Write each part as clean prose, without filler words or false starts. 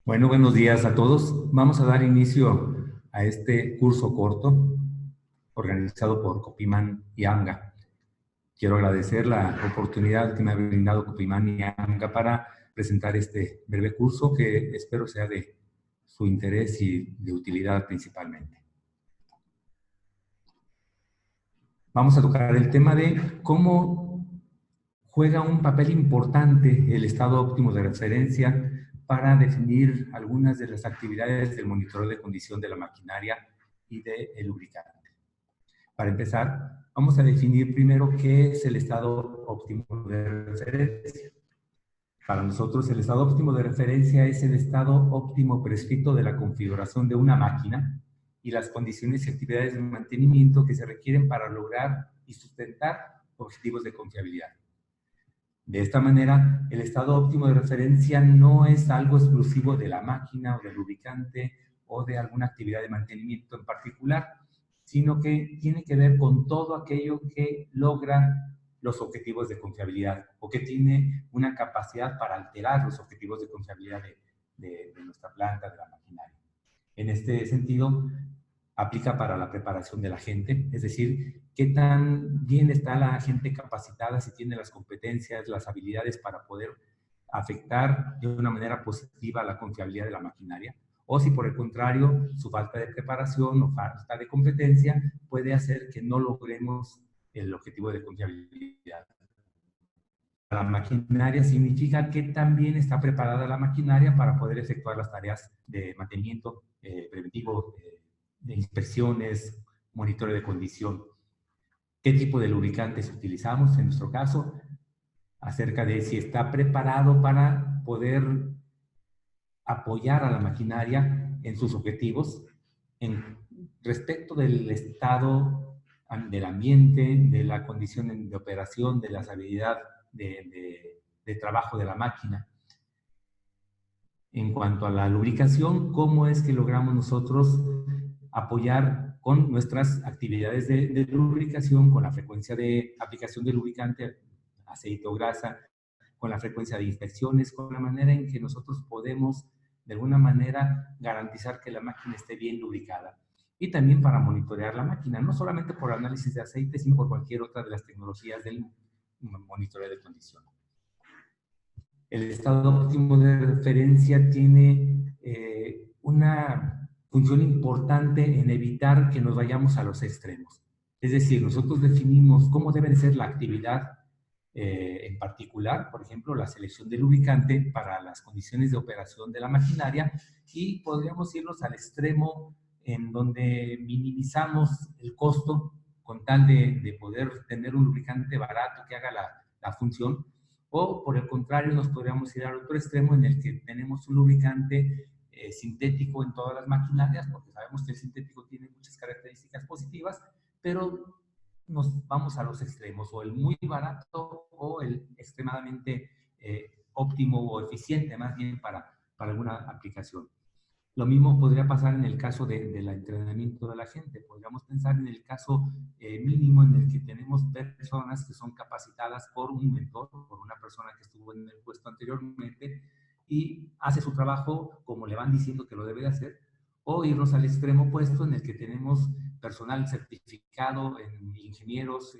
Bueno, buenos días a todos. Vamos a dar inicio a este curso corto organizado por Copimán y AMGA. Quiero agradecer la oportunidad que me ha brindado Copimán y AMGA para presentar este breve curso que espero sea de su interés y de utilidad principalmente. Vamos a tocar el tema de cómo juega un papel importante el estado óptimo de referencia para definir algunas de las actividades del monitoreo de condición de la maquinaria y del lubricante. Para empezar, vamos a definir primero qué es el estado óptimo de referencia. Para nosotros, el estado óptimo de referencia es el estado óptimo prescrito de la configuración de una máquina y las condiciones y actividades de mantenimiento que se requieren para lograr y sustentar objetivos de confiabilidad. De esta manera, el estado óptimo de referencia no es algo exclusivo de la máquina o del lubricante o de alguna actividad de mantenimiento en particular, sino que tiene que ver con todo aquello que logra los objetivos de confiabilidad o que tiene una capacidad para alterar los objetivos de confiabilidad de nuestra planta, de la maquinaria. En este sentido, aplica para la preparación de la gente, es decir, qué tan bien está la gente capacitada, si tiene las competencias, las habilidades para poder afectar de una manera positiva la confiabilidad de la maquinaria, o si por el contrario su falta de preparación o falta de competencia puede hacer que no logremos el objetivo de confiabilidad. La maquinaria significa que también está preparada la maquinaria para poder efectuar las tareas de mantenimiento preventivo, de inspecciones, monitoreo de condición. ¿Qué tipo de lubricantes utilizamos? En nuestro caso, acerca de si está preparado para poder apoyar a la maquinaria en sus objetivos respecto del estado del ambiente, de la condición de operación, de la habilidad de trabajo de la máquina. En cuanto a la lubricación, ¿cómo es que logramos nosotros apoyar con nuestras actividades de lubricación, con la frecuencia de aplicación de lubricante, aceite o grasa, con la frecuencia de inspecciones, con la manera en que nosotros podemos de alguna manera garantizar que la máquina esté bien lubricada? Y también para monitorear la máquina, no solamente por análisis de aceite, sino por cualquier otra de las tecnologías del monitoreo de condición. El estado óptimo de referencia tiene una función importante en evitar que nos vayamos a los extremos. Es decir, nosotros definimos cómo debe ser la actividad en particular, por ejemplo, la selección de lubricante para las condiciones de operación de la maquinaria, y podríamos irnos al extremo en donde minimizamos el costo con tal de poder tener un lubricante barato que haga la función. O por el contrario, nos podríamos ir al otro extremo en el que tenemos un lubricante sintético en todas las maquinarias, porque sabemos que el sintético tiene muchas características positivas, pero nos vamos a los extremos, o el muy barato o el extremadamente óptimo o eficiente, más bien para alguna aplicación. Lo mismo podría pasar en el caso del entrenamiento de la gente. Podríamos pensar en el caso mínimo en el que tenemos personas que son capacitadas por un mentor, por una persona que estuvo en el puesto anteriormente y hace su trabajo como le van diciendo que lo debe de hacer, o irnos al extremo opuesto en el que tenemos personal certificado en ingenieros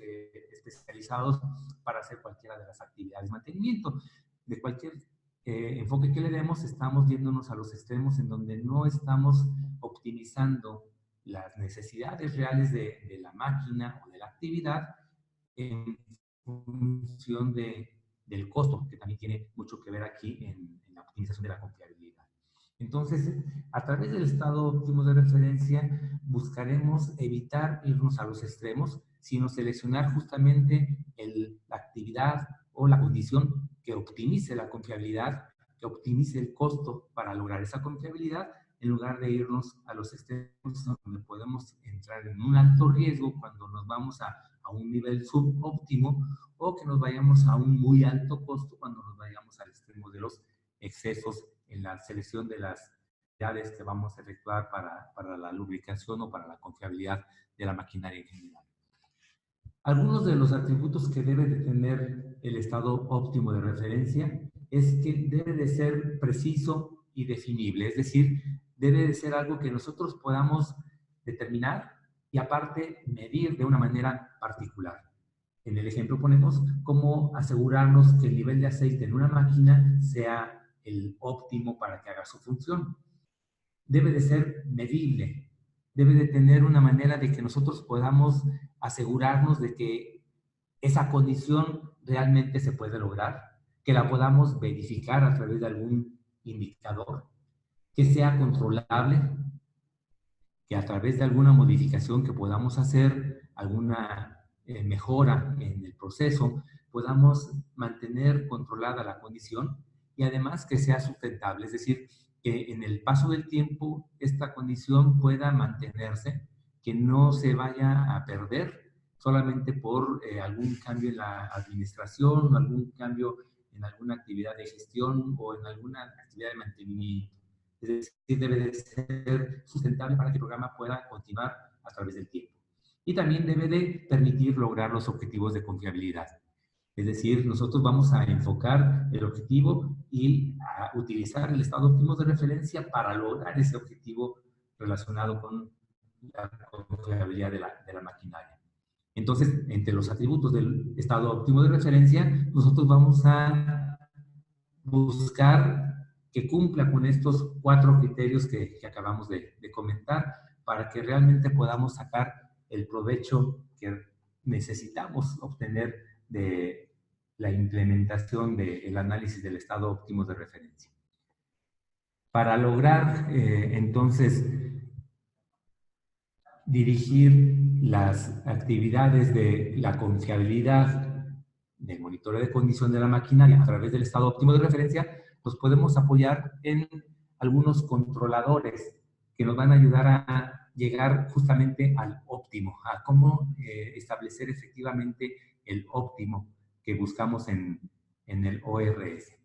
especializados para hacer cualquiera de las actividades de mantenimiento. De cualquier enfoque que le demos, estamos yéndonos a los extremos en donde no estamos optimizando las necesidades reales de la máquina o de la actividad en función del costo, que también tiene mucho que ver aquí en la optimización de la confiabilidad. Entonces, a través del estado óptimo de referencia, buscaremos evitar irnos a los extremos, sino seleccionar justamente la actividad o la condición que optimice la confiabilidad, que optimice el costo para lograr esa confiabilidad, en lugar de irnos a los extremos donde podemos entrar en un alto riesgo cuando nos vamos a un nivel subóptimo, o que nos vayamos a un muy alto costo cuando nos vayamos al extremo de los excesos en la selección de las actividades que vamos a efectuar para la lubricación o para la confiabilidad de la maquinaria en general. Algunos de los atributos que debe de tener el estado óptimo de referencia es que debe de ser preciso y definible, es decir, debe de ser algo que nosotros podamos determinar y aparte medir de una manera particular. En el ejemplo ponemos cómo asegurarnos que el nivel de aceite en una máquina sea el óptimo para que haga su función. Debe de ser medible, debe de tener una manera de que nosotros podamos asegurarnos de que esa condición realmente se puede lograr, que la podamos verificar a través de algún indicador, que sea controlable, que a través de alguna modificación que podamos hacer, alguna mejora en el proceso, podamos mantener controlada la condición y además que sea sustentable, es decir, que en el paso del tiempo esta condición pueda mantenerse, que no se vaya a perder solamente por algún cambio en la administración o algún cambio en alguna actividad de gestión o en alguna actividad de mantenimiento. Es decir, debe de ser sustentable para que el programa pueda continuar a través del tiempo. Y también debe de permitir lograr los objetivos de confiabilidad. Es decir, nosotros vamos a enfocar el objetivo y a utilizar el estado óptimo de referencia para lograr ese objetivo relacionado con la confiabilidad de la maquinaria. Entonces, entre los atributos del estado óptimo de referencia, nosotros vamos a buscar que cumpla con estos 4 criterios que acabamos de comentar para que realmente podamos sacar el provecho que necesitamos obtener de la implementación del análisis del estado óptimo de referencia. Para lograr, entonces, dirigir las actividades de la confiabilidad del monitoreo de condición de la maquinaria a través del estado óptimo de referencia, nos podemos apoyar en algunos controladores que nos van a ayudar a llegar justamente al óptimo, a cómo establecer efectivamente el óptimo que buscamos en el ORS.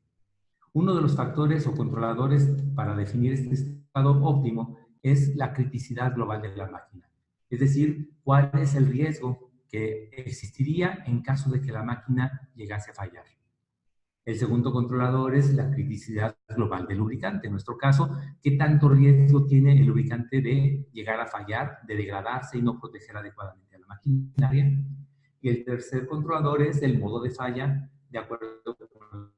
Uno de los factores o controladores para definir este estado óptimo es la criticidad global de la máquina. Es decir, cuál es el riesgo que existiría en caso de que la máquina llegase a fallar. El segundo controlador es la criticidad global del lubricante. En nuestro caso, ¿qué tanto riesgo tiene el lubricante de llegar a fallar, de degradarse y no proteger adecuadamente a la maquinaria? Y el tercer controlador es el modo de falla de acuerdo con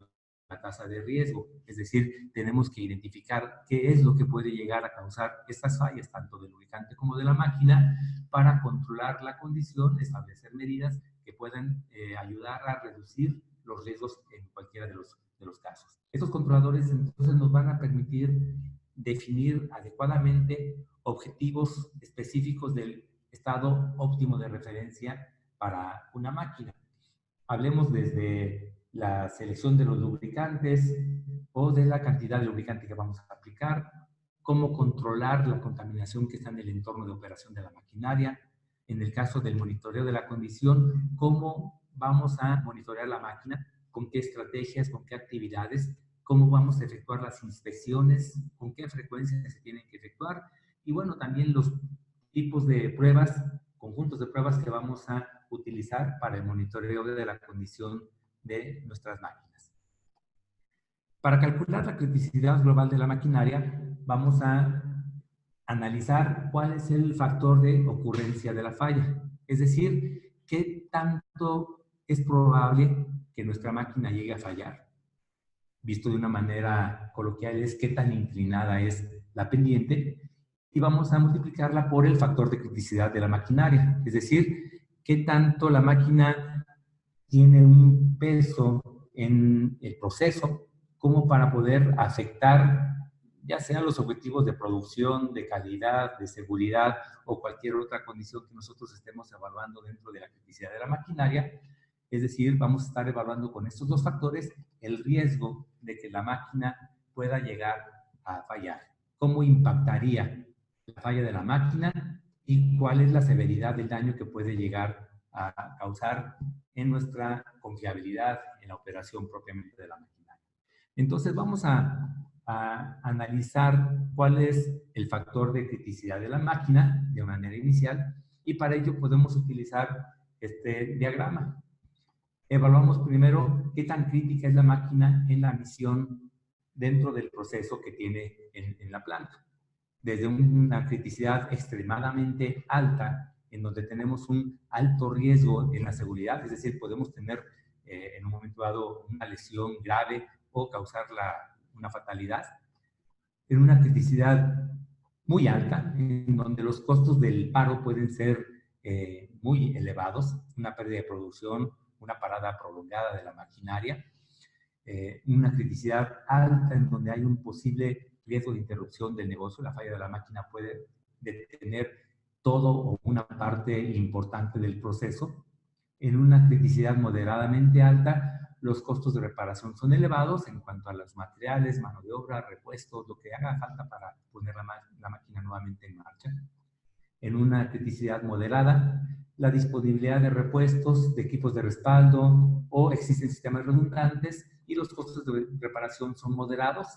la tasa de riesgo. Es decir, tenemos que identificar qué es lo que puede llegar a causar estas fallas, tanto del lubricante como de la máquina, para controlar la condición, establecer medidas que puedan ayudar a reducir los riesgos en cualquiera de los casos. Estos controladores entonces nos van a permitir definir adecuadamente objetivos específicos del estado óptimo de referencia para una máquina. Hablemos desde la selección de los lubricantes o de la cantidad de lubricante que vamos a aplicar, cómo controlar la contaminación que está en el entorno de operación de la maquinaria. En el caso del monitoreo de la condición, cómo vamos a monitorear la máquina, con qué estrategias, con qué actividades, cómo vamos a efectuar las inspecciones, con qué frecuencia se tienen que efectuar y bueno, también los tipos de pruebas, conjuntos de pruebas que vamos a utilizar para el monitoreo de la condición de nuestras máquinas. Para calcular la criticidad global de la maquinaria, vamos a analizar cuál es el factor de ocurrencia de la falla. Es decir, qué tanto es probable que nuestra máquina llegue a fallar. Visto de una manera coloquial, es qué tan inclinada es la pendiente. Y vamos a multiplicarla por el factor de criticidad de la maquinaria. Es decir, qué tanto la máquina tiene un peso en el proceso como para poder afectar ya sean los objetivos de producción, de calidad, de seguridad o cualquier otra condición que nosotros estemos evaluando dentro de la criticidad de la maquinaria. Es decir, vamos a estar evaluando con estos 2 factores el riesgo de que la máquina pueda llegar a fallar. ¿Cómo impactaría la falla de la máquina y cuál es la severidad del daño que puede llegar a causar en nuestra confiabilidad en la operación propiamente de la maquinaria? Entonces vamos a analizar cuál es el factor de criticidad de la máquina de manera inicial y para ello podemos utilizar este diagrama. Evaluamos primero qué tan crítica es la máquina en la misión dentro del proceso que tiene en la planta. Desde una criticidad extremadamente alta, en donde tenemos un alto riesgo en la seguridad, es decir, podemos tener en un momento dado una lesión grave o causar una fatalidad, en una criticidad muy alta, en donde los costos del paro pueden ser muy elevados, una pérdida de producción, una parada prolongada de la maquinaria, una criticidad alta en donde hay un posible riesgo de interrupción del negocio. La falla de la máquina puede detener todo o una parte importante del proceso. En una criticidad moderadamente alta, los costos de reparación son elevados en cuanto a los materiales, mano de obra, repuestos, lo que haga falta para poner la máquina nuevamente en marcha. En una criticidad moderada, la disponibilidad de repuestos, de equipos de respaldo o existen sistemas redundantes y los costos de reparación son moderados.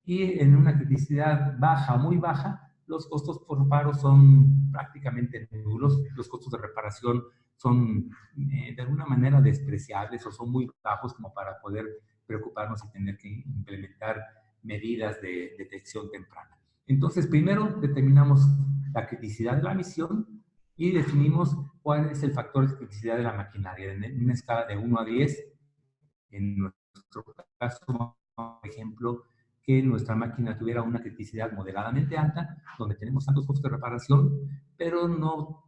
Y en una criticidad baja o muy baja, los costos por paro son prácticamente nulos, los costos de reparación son de alguna manera despreciables o son muy bajos como para poder preocuparnos y tener que implementar medidas de detección temprana. Entonces, primero determinamos la criticidad de la misión y definimos cuál es el factor de criticidad de la maquinaria. En una escala de 1 a 10, en nuestro caso, por ejemplo, que nuestra máquina tuviera una criticidad moderadamente alta, donde tenemos tantos costos de reparación, pero no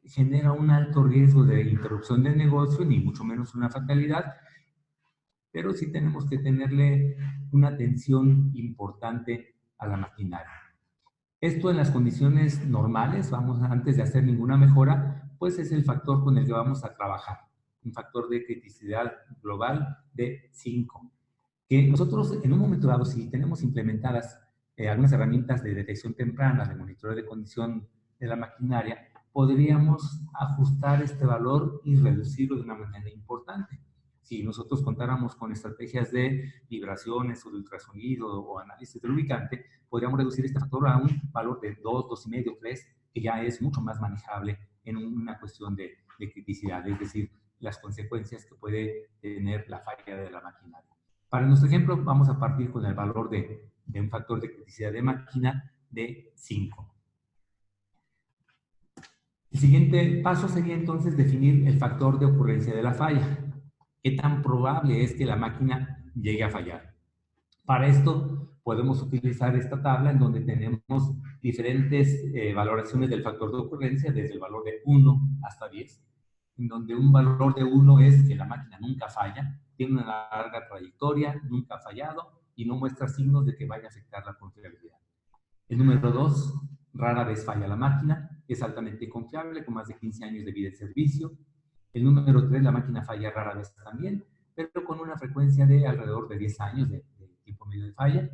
genera un alto riesgo de interrupción del negocio, ni mucho menos una fatalidad, pero sí tenemos que tenerle una atención importante a la maquinaria. Esto en las condiciones normales, antes de hacer ninguna mejora, pues es el factor con el que vamos a trabajar, un factor de criticidad global de 5. Que nosotros en un momento dado, si tenemos implementadas algunas herramientas de detección temprana, de monitoreo de condición de la maquinaria, podríamos ajustar este valor y reducirlo de una manera importante. Si nosotros contáramos con estrategias de vibraciones o de ultrasonido o análisis de lubricante, podríamos reducir este factor a un valor de 2, 2,5, 3, que ya es mucho más manejable en una cuestión de criticidad, es decir, las consecuencias que puede tener la falla de la maquinaria. Para nuestro ejemplo, vamos a partir con el valor de un factor de criticidad de máquina de 5. El siguiente paso sería entonces definir el factor de ocurrencia de la falla. ¿Qué tan probable es que la máquina llegue a fallar? Para esto podemos utilizar esta tabla en donde tenemos diferentes valoraciones del factor de ocurrencia desde el valor de 1 hasta 10, en donde un valor de 1 es que la máquina nunca falla, tiene una larga trayectoria, nunca ha fallado y no muestra signos de que vaya a afectar la confiabilidad. El número 2, rara vez falla la máquina, es altamente confiable, con más de 15 años de vida de servicio. El número 3, la máquina falla rara vez también, pero con una frecuencia de alrededor de 10 años de tiempo medio de falla.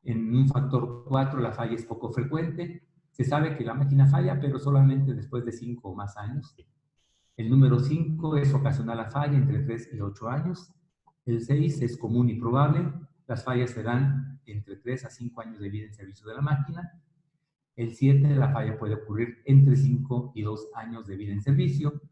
En un factor 4, la falla es poco frecuente. Se sabe que la máquina falla, pero solamente después de 5 o más años. El número 5 es ocasional la falla entre 3 y 8 años. El 6 es común y probable. Las fallas serán entre 3 a 5 años de vida en servicio de la máquina. El 7, la falla puede ocurrir entre 5 y 2 años de vida en servicio.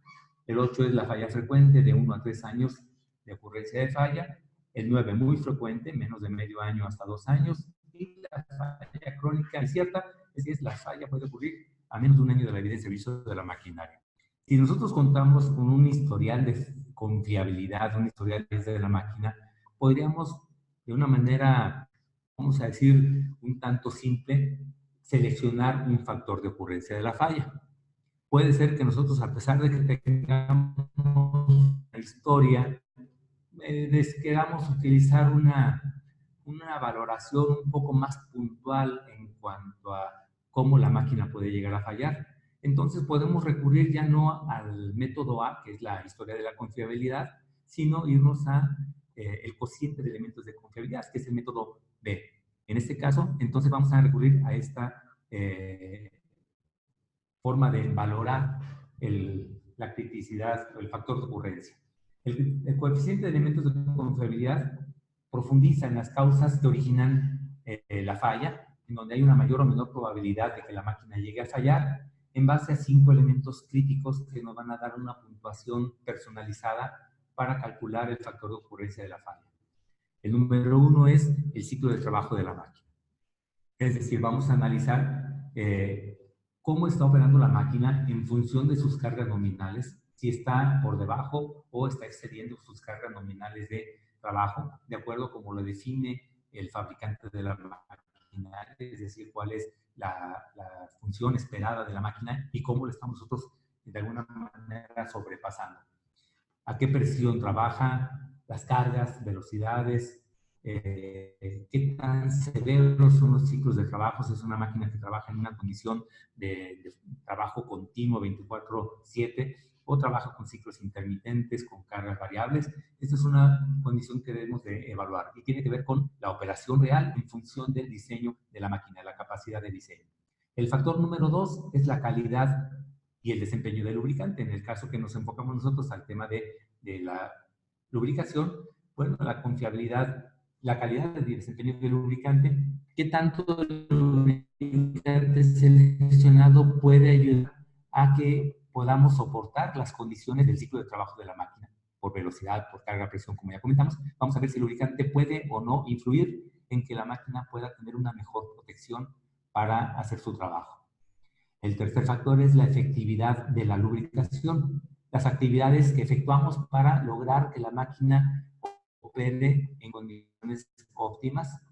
El 8 es la falla frecuente, de 1 a 3 años de ocurrencia de falla. El 9, muy frecuente, menos de medio año hasta 2 años. Y la falla crónica y cierta, es decir, la falla puede ocurrir a menos de 1 año de la vida en servicio de la maquinaria. Si nosotros contamos con un historial de confiabilidad, un historial de la máquina, podríamos de una manera, vamos a decir, un tanto simple, seleccionar un factor de ocurrencia de la falla. Puede ser que nosotros, a pesar de que tengamos una historia, queramos utilizar una valoración un poco más puntual en cuanto a cómo la máquina puede llegar a fallar. Entonces podemos recurrir ya no al método A, que es la historia de la confiabilidad, sino irnos a el cociente de elementos de confiabilidad, que es el método B. En este caso, entonces vamos a recurrir a esta forma de valorar la criticidad o el factor de ocurrencia. El coeficiente de elementos de confiabilidad profundiza en las causas que originan la falla, en donde hay una mayor o menor probabilidad de que la máquina llegue a fallar, en base a 5 elementos críticos que nos van a dar una puntuación personalizada para calcular el factor de ocurrencia de la falla. El número 1 es el ciclo de trabajo de la máquina. Es decir, vamos a analizar cómo está operando la máquina en función de sus cargas nominales, si está por debajo o está excediendo sus cargas nominales de trabajo, de acuerdo como lo define el fabricante de la máquina, es decir, cuál es la función esperada de la máquina y cómo lo estamos nosotros de alguna manera sobrepasando. ¿A qué presión trabaja? Las cargas, velocidades, qué tan severos son los ciclos de trabajo. Si es una máquina que trabaja en una condición de trabajo continuo 24/7 o trabaja con ciclos intermitentes, con cargas variables. Esta es una condición que debemos de evaluar y tiene que ver con la operación real en función del diseño de la máquina, la capacidad de diseño. El factor número 2 es la calidad y el desempeño del lubricante. En el caso que nos enfocamos nosotros al tema de la lubricación, bueno, la confiabilidad, la calidad del desempeño del lubricante, qué tanto el lubricante seleccionado puede ayudar a que podamos soportar las condiciones del ciclo de trabajo de la máquina, por velocidad, por carga, presión, como ya comentamos. Vamos a ver si el lubricante puede o no influir en que la máquina pueda tener una mejor protección para hacer su trabajo. El tercer factor es la efectividad de la lubricación, las actividades que efectuamos para lograr que la máquina opere en condiciones óptimas,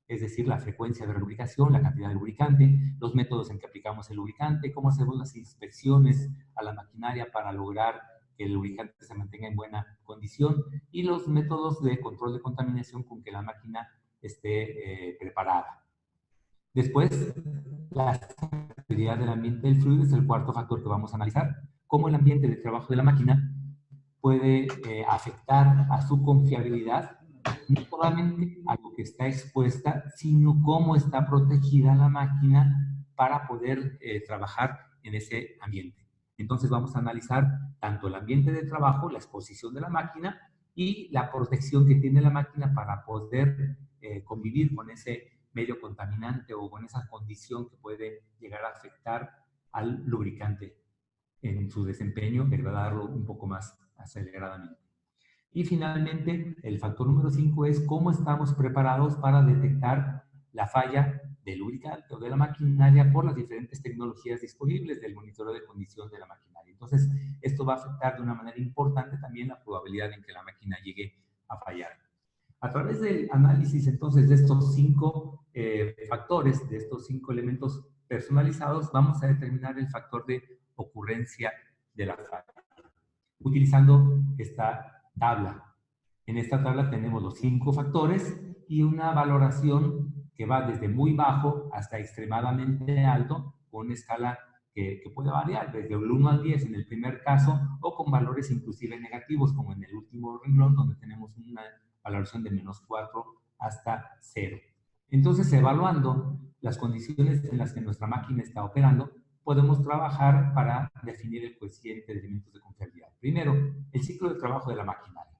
es decir, la frecuencia de lubricación, la cantidad de lubricante, los métodos en que aplicamos el lubricante, cómo hacemos las inspecciones a la maquinaria para lograr que el lubricante se mantenga en buena condición y los métodos de control de contaminación con que la máquina esté preparada. Después, la estabilidad del ambiente del fluido es el cuarto factor que vamos a analizar. Cómo el ambiente de trabajo de la máquina puede afectar a su confiabilidad, no solamente a lo que está expuesta, sino cómo está protegida la máquina para poder trabajar en ese ambiente. Entonces vamos a analizar tanto el ambiente de trabajo, la exposición de la máquina y la protección que tiene la máquina para poder convivir con ese medio contaminante o con esa condición que puede llegar a afectar al lubricante en su desempeño, degradarlo un poco más aceleradamente. Y finalmente, el factor número 5 es cómo estamos preparados para detectar la falla del lubricante o de la maquinaria por las diferentes tecnologías disponibles del monitoreo de condición de la maquinaria. Entonces, esto va a afectar de una manera importante también la probabilidad en que la máquina llegue a fallar. A través del análisis, entonces, de estos 5 factores, de estos 5 elementos personalizados, vamos a determinar el factor de ocurrencia de la falla, utilizando esta tabla. En esta tabla tenemos los 5 factores y una valoración que va desde muy bajo hasta extremadamente alto, con una escala que puede variar desde el 1 al 10 en el primer caso, o con valores inclusive negativos, como en el último renglón, donde tenemos una valoración de -4 hasta 0. Entonces, evaluando las condiciones en las que nuestra máquina está operando, podemos trabajar para definir el coeficiente de elementos de confiabilidad. Primero, el ciclo de trabajo de la maquinaria.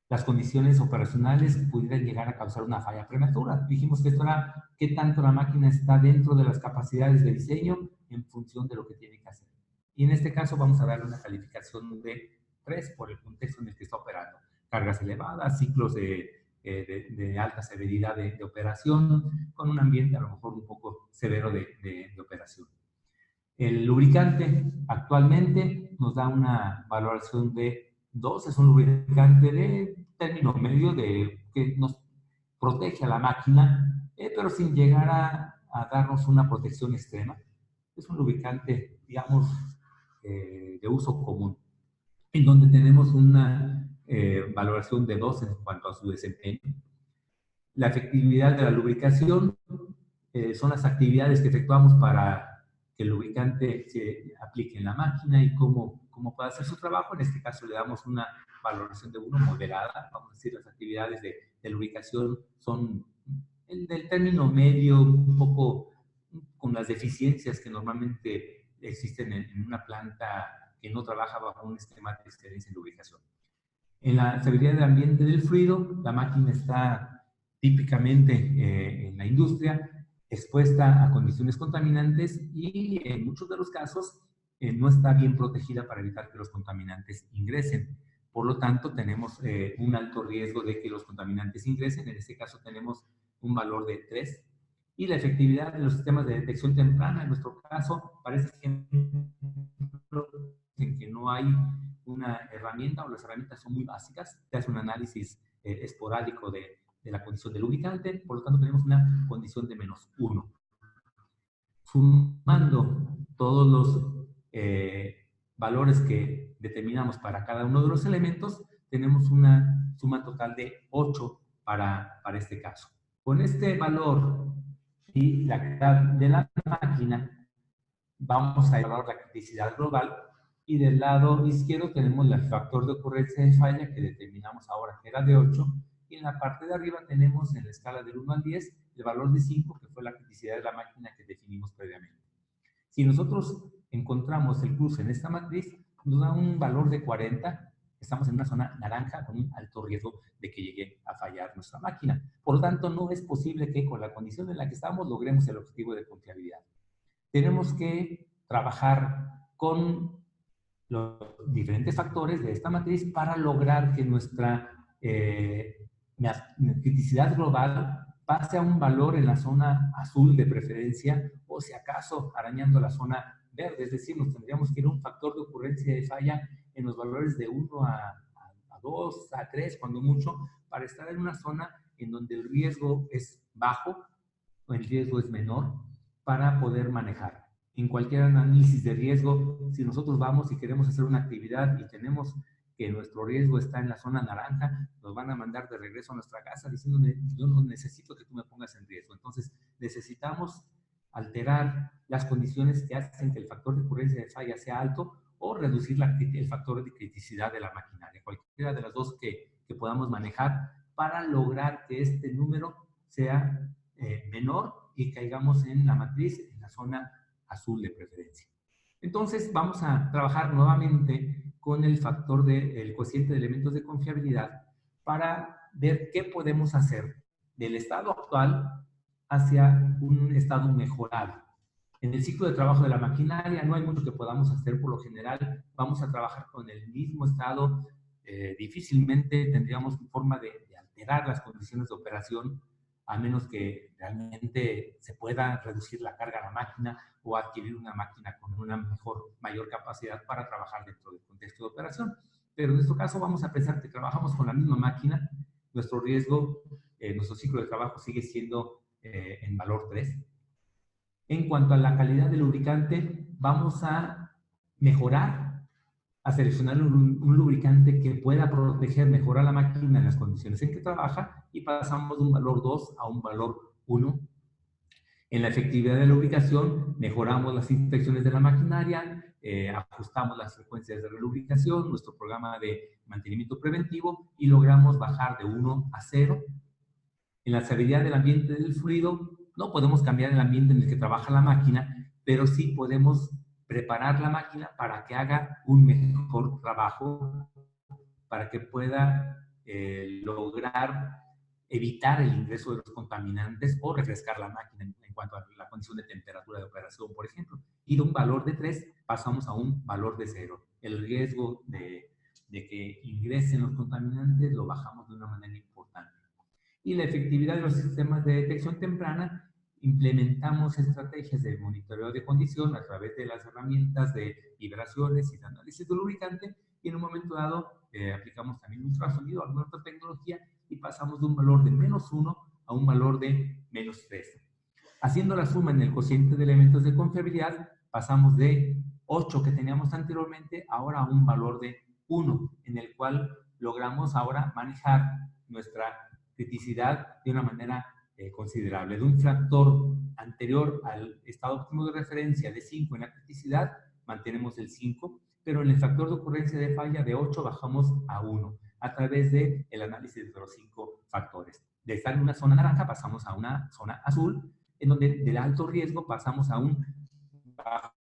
Las condiciones operacionales pudieran llegar a causar una falla prematura. Dijimos que esto era qué tanto la máquina está dentro de las capacidades de diseño en función de lo que tiene que hacer. Y en este caso vamos a darle una calificación de 3 por el contexto en el que está operando. Cargas elevadas, ciclos de alta severidad de operación, con un ambiente a lo mejor un poco severo de operación. El lubricante actualmente nos da una valoración de 2, es un lubricante de término medio que nos protege a la máquina, pero sin llegar a darnos una protección extrema. Es un lubricante, digamos, de uso común, en donde tenemos una valoración de 2 en cuanto a su desempeño. La efectividad de la lubricación son las actividades que efectuamos para que el lubricante se aplique en la máquina y cómo puede hacer su trabajo. En este caso le damos una valoración de 1 moderada. Vamos a decir, las actividades de lubricación son del término medio, un poco con las deficiencias que normalmente existen en una planta que no trabaja bajo un esquema de excelencia en lubricación. En la severidad del ambiente del fluido, la máquina está típicamente en la industria expuesta a condiciones contaminantes y en muchos de los casos no está bien protegida para evitar que los contaminantes ingresen. Por lo tanto, tenemos un alto riesgo de que los contaminantes ingresen. En este caso tenemos un valor de 3. Y la efectividad de los sistemas de detección temprana, en nuestro caso, parece en que no hay una herramienta o las herramientas son muy básicas. Se hace un análisis esporádico de la condición del lubricante, por lo tanto tenemos una condición de -1. Sumando todos los valores que determinamos para cada uno de los elementos, tenemos una suma total de 8 para este caso. Con este valor y la calidad de la máquina, vamos a evaluar la criticidad global, y del lado izquierdo tenemos el factor de ocurrencia de falla que determinamos ahora que era de 8, y en la parte de arriba tenemos en la escala del 1 al 10 el valor de 5, que fue la criticidad de la máquina que definimos previamente. Si nosotros encontramos el cruce en esta matriz, nos da un valor de 40, estamos en una zona naranja con un alto riesgo de que llegue a fallar nuestra máquina. Por lo tanto, no es posible que con la condición en la que estamos logremos el objetivo de confiabilidad. Tenemos que trabajar con los diferentes factores de esta matriz para lograr que nuestra criticidad global pase a un valor en la zona azul de preferencia, o si acaso arañando la zona verde. Es decir, nos tendríamos que ir a un factor de ocurrencia de falla en los valores de 1 a 2, a 3, cuando mucho, para estar en una zona en donde el riesgo es bajo o el riesgo es menor, para poder manejar. En cualquier análisis de riesgo, si nosotros vamos y queremos hacer una actividad y tenemos que nuestro riesgo está en la zona naranja, nos van a mandar de regreso a nuestra casa diciéndome, yo no necesito que tú me pongas en riesgo. Entonces, necesitamos alterar las condiciones que hacen que el factor de ocurrencia de falla sea alto, o reducir el factor de criticidad de la maquinaria. Cualquiera de las dos que podamos manejar para lograr que este número sea menor y caigamos en la matriz, en la zona azul de preferencia. Entonces, vamos a trabajar nuevamente con el factor del cociente de elementos de confiabilidad para ver qué podemos hacer del estado actual hacia un estado mejorado. En el ciclo de trabajo de la maquinaria no hay mucho que podamos hacer. Por lo general, vamos a trabajar con el mismo estado. Difícilmente tendríamos forma de alterar las condiciones de operación, a menos que realmente se pueda reducir la carga a la máquina o adquirir una máquina con una mayor capacidad para trabajar dentro del contexto de operación. Pero en nuestro caso vamos a pensar que trabajamos con la misma máquina. Nuestro riesgo, nuestro ciclo de trabajo sigue siendo en valor 3. En cuanto a la calidad del lubricante, vamos a mejorar, a seleccionar un lubricante que pueda proteger mejor a la máquina en las condiciones en que trabaja, y pasamos de un valor 2 a un valor 1. En la efectividad de la lubricación, mejoramos las inspecciones de la maquinaria, ajustamos las frecuencias de relubricación, nuestro programa de mantenimiento preventivo, y logramos bajar de 1 a 0. En la estabilidad del ambiente del fluido, no podemos cambiar el ambiente en el que trabaja la máquina, pero sí podemos preparar la máquina para que haga un mejor trabajo, para que pueda lograr evitar el ingreso de los contaminantes o refrescar la máquina en cuanto a la condición de temperatura de operación, por ejemplo. Y de un valor de 3 pasamos a un valor de 0. El riesgo de que ingresen los contaminantes lo bajamos de una manera importante. Y la efectividad de los sistemas de detección temprana, implementamos estrategias de monitoreo de condición a través de las herramientas de vibraciones y de análisis de lubricante, y en un momento dado aplicamos también ultrasonido, alguna otra tecnología, y pasamos de un valor de -1 a un valor de -3. Haciendo la suma en el cociente de elementos de confiabilidad, pasamos de 8 que teníamos anteriormente ahora a un valor de 1, en el cual logramos ahora manejar nuestra criticidad de una manera considerable. De un factor anterior al estado óptimo de referencia de 5 en la criticidad, mantenemos el 5, pero en el factor de ocurrencia de falla de 8 bajamos a 1 a través del análisis de los 5 factores. De estar en una zona naranja pasamos a una zona azul, en donde del alto riesgo pasamos a un bajo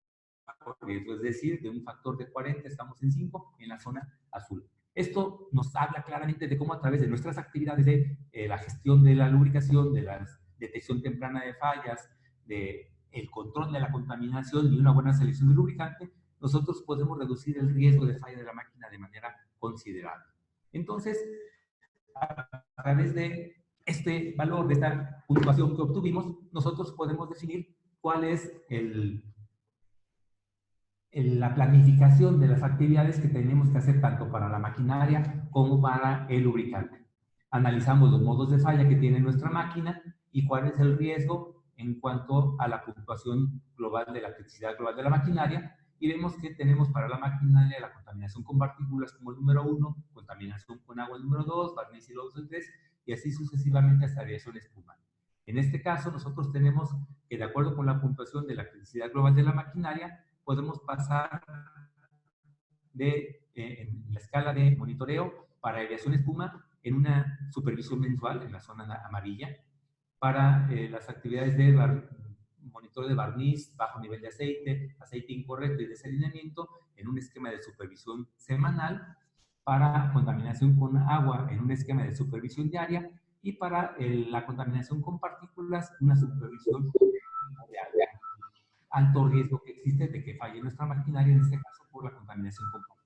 riesgo, es decir, de un factor de 40 estamos en 5 en la zona azul. Esto nos habla claramente de cómo a través de nuestras actividades de la gestión de la lubricación, de la detección temprana de fallas, de el control de la contaminación y una buena selección de lubricante, nosotros podemos reducir el riesgo de falla de la máquina de manera considerable. Entonces, a través de este valor, de esta puntuación que obtuvimos, nosotros podemos definir cuál es la planificación de las actividades que tenemos que hacer tanto para la maquinaria como para el lubricante. Analizamos los modos de falla que tiene nuestra máquina y cuál es el riesgo en cuanto a la puntuación global de la criticidad global de la maquinaria, y vemos que tenemos para la maquinaria la contaminación con partículas como el número 1, contaminación con agua el número 2, barniz y lodos el 3, y así sucesivamente hasta aviación espuma. En este caso, nosotros tenemos que, de acuerdo con la puntuación de la criticidad global de la maquinaria, podemos pasar en la escala de monitoreo para aviación espuma en una supervisión mensual en la zona amarilla, para las actividades de monitoreo de barniz, bajo nivel de aceite, aceite incorrecto y desalineamiento en un esquema de supervisión semanal, para contaminación con agua en un esquema de supervisión diaria, y para la contaminación con partículas una supervisión diaria. Alto riesgo que existe de que falle nuestra maquinaria, en este caso por la contaminación con partículas.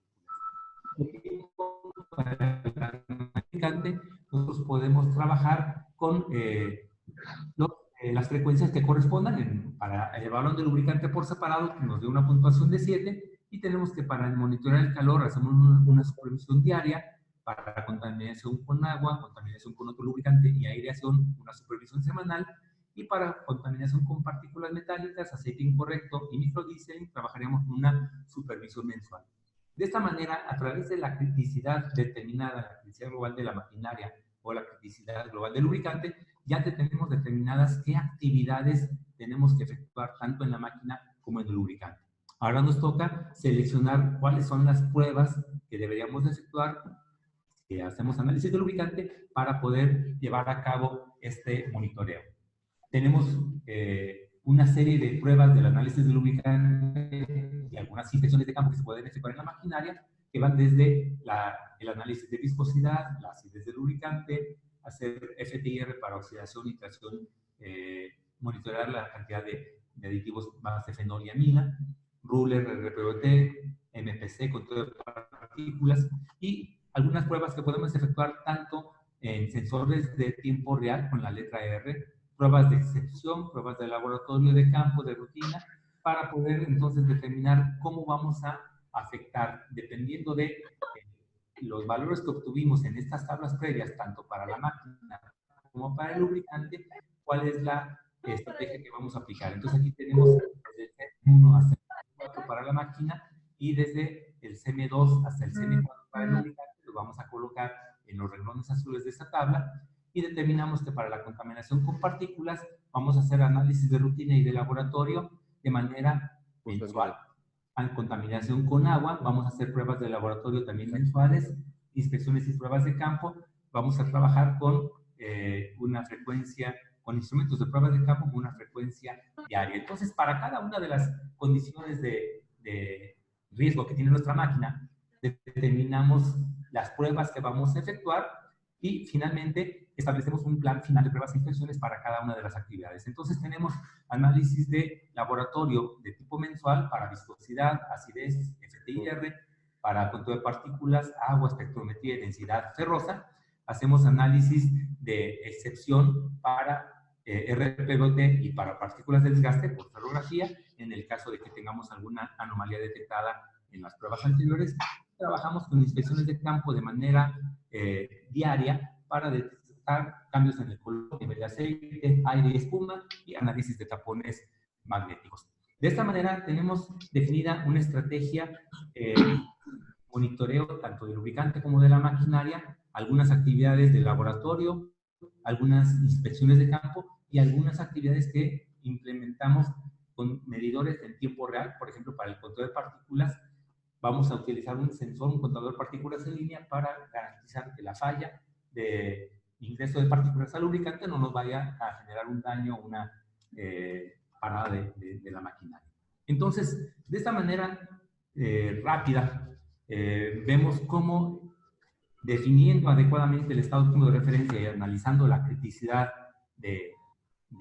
Nosotros podemos trabajar con las frecuencias que correspondan para el balón de lubricante por separado, que nos dé una puntuación de 7, y tenemos que para monitorear el calor hacemos una supervisión diaria, para la contaminación con agua, contaminación con otro lubricante y aireación, una supervisión semanal, y para contaminación con partículas metálicas, aceite incorrecto y microdiesel, trabajaremos con una supervisión mensual. De esta manera, a través de la criticidad determinada, la criticidad global de la maquinaria o la criticidad global del lubricante, ya tenemos determinadas qué actividades tenemos que efectuar tanto en la máquina como en el lubricante. Ahora nos toca seleccionar cuáles son las pruebas que deberíamos efectuar, que hacemos análisis de lubricante, para poder llevar a cabo este monitoreo. Tenemos una serie de pruebas del análisis de lubricante y algunas inspecciones de campo que se pueden efectuar en la maquinaria, que van desde el análisis de viscosidad, la acidez del lubricante, hacer FTIR para oxidación, nitración, monitorear la cantidad de aditivos base fenol y amina, ruler, RPBT, MPC, control de partículas, y algunas pruebas que podemos efectuar tanto en sensores de tiempo real con la letra R, pruebas de excepción, pruebas de laboratorio, de campo, de rutina, para poder entonces determinar cómo vamos a afectar, dependiendo de los valores que obtuvimos en estas tablas previas, tanto para la máquina como para el lubricante, cuál es la estrategia que vamos a aplicar. Entonces aquí tenemos desde el CM1 hasta el CM4 para la máquina, y desde el CM2 hasta el CM4 para el lubricante, lo vamos a colocar en los renglones azules de esta tabla, y determinamos que para la contaminación con partículas vamos a hacer análisis de rutina y de laboratorio de manera mensual. En contaminación con agua vamos a hacer pruebas de laboratorio también mensuales, inspecciones y pruebas de campo. Vamos a trabajar con una frecuencia, con instrumentos de pruebas de campo con una frecuencia diaria. Entonces, para cada una de las condiciones de riesgo que tiene nuestra máquina, determinamos las pruebas que vamos a efectuar, y finalmente establecemos un plan final de pruebas e inspecciones para cada una de las actividades. Entonces tenemos análisis de laboratorio de tipo mensual para viscosidad, acidez, FTIR, para control de partículas, agua, espectrometría y densidad ferrosa. Hacemos análisis de excepción para RPBT y para partículas de desgaste por ferrografía, en el caso de que tengamos alguna anomalía detectada en las pruebas anteriores. Trabajamos con inspecciones de campo de manera diaria para detectar cambios en el color, nivel de aceite, aire y espuma, y análisis de tapones magnéticos. De esta manera tenemos definida una estrategia monitoreo tanto del lubricante como de la maquinaria, algunas actividades de laboratorio, algunas inspecciones de campo y algunas actividades que implementamos con medidores en tiempo real. Por ejemplo, para el control de partículas vamos a utilizar un sensor, un contador de partículas en línea, para garantizar que la falla de ingreso de partículas al lubricante no nos vaya a generar un daño o una parada de la maquinaria. Entonces, de esta manera rápida, vemos cómo, definiendo adecuadamente el estado óptimo de referencia y analizando la criticidad de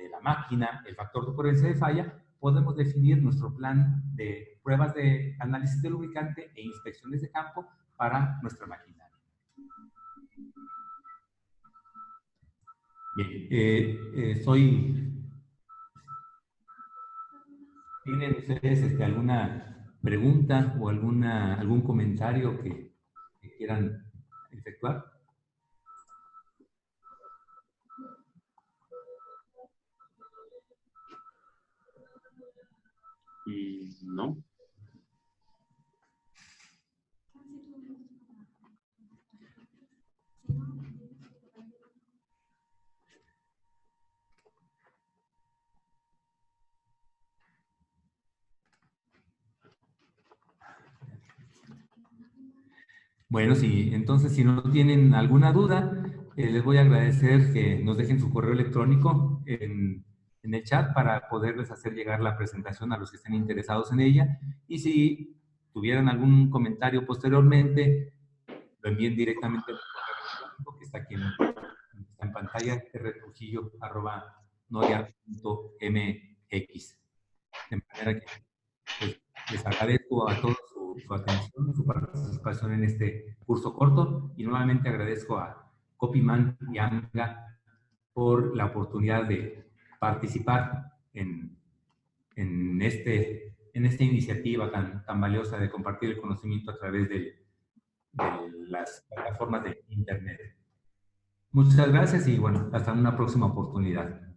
la máquina, el factor de ocurrencia de falla, podemos definir nuestro plan de pruebas de análisis de lubricante e inspecciones de campo para nuestra maquinaria. Bien, ¿tienen ustedes alguna pregunta o algún comentario que quieran efectuar? No. Bueno, sí, entonces si no tienen alguna duda, les voy a agradecer que nos dejen su correo electrónico en el chat para poderles hacer llegar la presentación a los que estén interesados en ella. Y si tuvieran algún comentario posteriormente, lo envíen directamente al correo electrónico que está aquí está en pantalla, rtrujillo@noria.mx. De manera que pues, les agradezco a todos su atención, su participación en este curso corto y nuevamente agradezco a Copyman y AMGA por la oportunidad de participar en esta iniciativa tan valiosa de compartir el conocimiento a través de las plataformas de Internet. Muchas gracias y bueno, hasta una próxima oportunidad.